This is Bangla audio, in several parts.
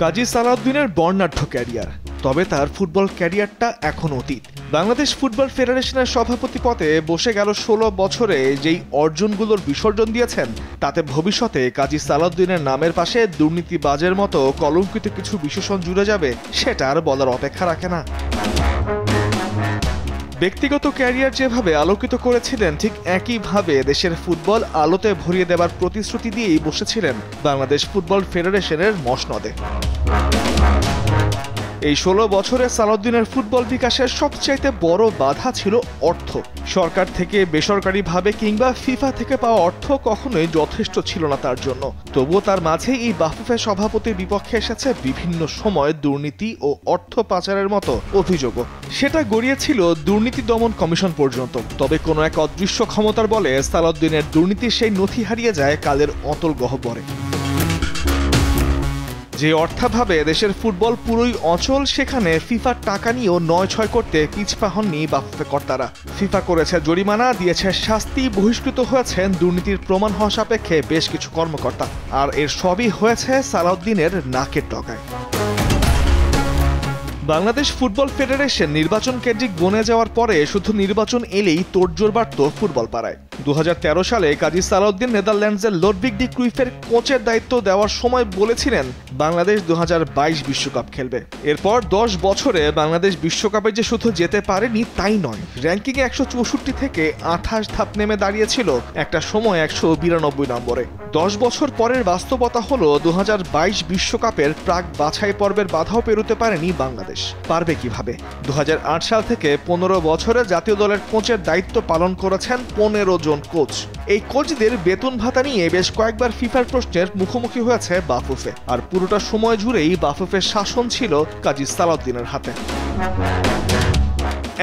কাজী সালাউদ্দিনের বর্ণাঢ্য ক্যারিয়ার, তবে তার ফুটবল ক্যারিয়ারটা এখন অতীত। বাংলাদেশ ফুটবল ফেডারেশনের সভাপতি পদে বসে গেল 16 বছরে যেই অর্জনগুলোর বিসর্জন দিয়েছেন, তাতে ভবিষ্যতে কাজী সালাউদ্দিনের নামের পাশে দুর্নীতিবাজের মতো কলঙ্কিত কিছু বিশেষণ জুড়ে যাবে সেটা আর বলার অপেক্ষা রাখে না। ব্যক্তিগত ক্যারিয়ার যেভাবে আলোকিত করেছিলেন, ঠিক একইভাবে দেশের ফুটবল আলোতে ভরিয়ে দেবার প্রতিশ্রুতি দিয়েই বসেছিলেন বাংলাদেশ ফুটবল ফেডারেশনের মসনদে। এই 16 বছরে সালাউদ্দিনের ফুটবল বিকাশের সবচাইতে বড় বাধা ছিল অর্থ। সরকার থেকে, বেসরকারিভাবে কিংবা ফিফা থেকে পাওয়া অর্থ কখনোই যথেষ্ট ছিল না তার জন্য। তবুও তার মাঝে এই বাফুফে সভাপতির বিপক্ষে এসেছে বিভিন্ন সময় দুর্নীতি ও অর্থ পাচারের মতো অভিযোগও। সেটা গড়িয়েছিল দুর্নীতি দমন কমিশন পর্যন্ত। তবে কোনো এক অদৃশ্য ক্ষমতার বলে সালাউদ্দিনের দুর্নীতির সেই নথি হারিয়ে যায় কালের অতল গহ্বরে। যে অর্থাভাবে দেশের ফুটবল পুরোই অচল, সেখানে ফিফার টাকা নিয়েও ৯-৬ করতে পিছপা হননি বাফুফে কর্তারা। ফিফা করেছে জরিমানা, দিয়েছে শাস্তি, বহিষ্কৃত হয়েছেন দুর্নীতির প্রমাণ হওয়া সাপেক্ষে বেশ কিছু কর্মকর্তা। আর এর সবই হয়েছে সালাউদ্দিনের নাকের ডগায়। বাংলাদেশ ফুটবল ফেডারেশন নির্বাচন কেন্দ্রিক বনে যাওয়ার পরে শুধু নির্বাচন এলেই তোড়জোড় বাড়ত ফুটবল পাড়ায়। 2013 সালে কাজী সালাউদ্দিন নেদারল্যান্ডসের লোডভিগ ডি ক্রুইফের কোচের দায়িত্ব দেওয়ার সময় বলেছিলেন বাংলাদেশ 2022 বিশ্বকাপ খেলবে। এরপর 10 বছরে বাংলাদেশ বিশ্বকাপে যে শুধু যেতে পারেনি তাই নয়, র্যাঙ্কিংয়ে 164 থেকে 28 ধাপ নেমে দাঁড়িয়েছিল একটা সময় 192 নম্বরে। 10 বছর পরের বাস্তবতা হলো 2022 বিশ্বকাপের প্রাক বাছাই পর্বের বাধাও পেরোতে পারেনি বাংলাদেশ। পারবে কিভাবে? 2008 সাল থেকে 15 বছরে জাতীয় দলের কোচের দায়িত্ব পালন করেছেন 15 জন কোচ। এই কোচদের বেতন ভাতা নিয়ে বেশ কয়েকবার ফিফার প্রশ্নের মুখোমুখি হয়েছে বাফুফে। আর পুরোটা সময় জুড়েই বাফুফের শাসন ছিল কাজী সালাউদ্দিনের হাতে।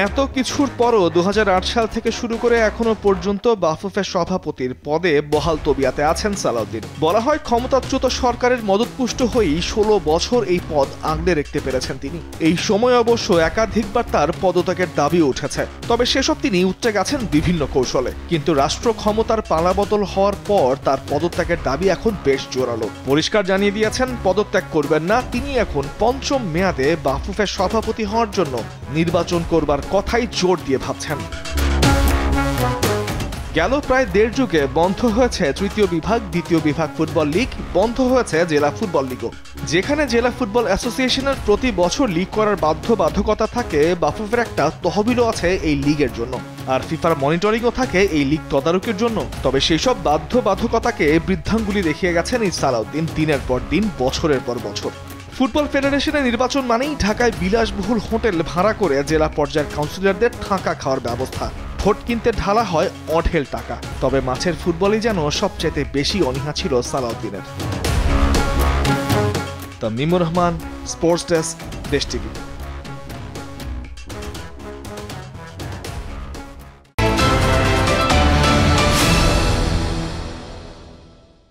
এত কিছুর পরও 2008 সাল থেকে শুরু করে এখনো পর্যন্ত বাফুফে সভাপতির পদে বহাল তবিয়াতে আছেন সালাউদ্দিন। বলা হয় ক্ষমতাচ্যুত সরকারের মদতপুষ্ট হয়েই 16 বছর এই পদ আগলে রাখতে পেরেছেন তিনি। এই সময় অবশ্য একাধিকবার তার পদত্যাগের দাবিও উঠেছে, তবে সেসব তিনি উঠে গেছেন বিভিন্ন কৌশলে। কিন্তু রাষ্ট্র ক্ষমতার পালাবদল হওয়ার পর তার পদত্যাগের দাবি এখন বেশ জোরালো। পরিষ্কার জানিয়ে দিয়েছেন পদত্যাগ করবেন না তিনি। এখন পঞ্চম মেয়াদে বাফুফে সভাপতি হওয়ার জন্য নির্বাচন করবার কথাই জোর দিয়ে ভাবছেন। গেল প্রায় 1.5 যুগে বন্ধ হয়েছে তৃতীয় বিভাগ, দ্বিতীয় বিভাগ ফুটবল লীগ, বন্ধ হয়েছে জেলা ফুটবল লীগও। যেখানে জেলা ফুটবল অ্যাসোসিয়েশনের প্রতি বছর লীগ করার বাধ্যবাধকতা থাকে, বাফুফের একটা তহবিলও আছে এই লীগের জন্য। আর ফিফার মনিটরিংও থাকে এই লীগ তদারকির জন্য। তবে সেই সব বাধ্যবাধকতাকে বৃদ্ধাঙ্গুলি দেখিয়ে গেছেন এই সালাউদ্দিন দিনের পর দিন, বছরের পর বছর। ফুটবল ফেডারেশনের নির্বাচন মানেই ঢাকায় বিলাসবহুল হোটেল ভাড়া করে জেলা পর্যায়ের কাউন্সিলরদের থাকা খাওয়ার ব্যবস্থা। ভোট কিনতে ঢালা হয় অঢেল টাকা। তবে মাঠের ফুটবলই যেন সবচেয়ে বেশি অনীহা ছিল সালাউদ্দিনের। তামিমুর রহমান, স্পোর্টস ডেস্ক, দেশ টিভি।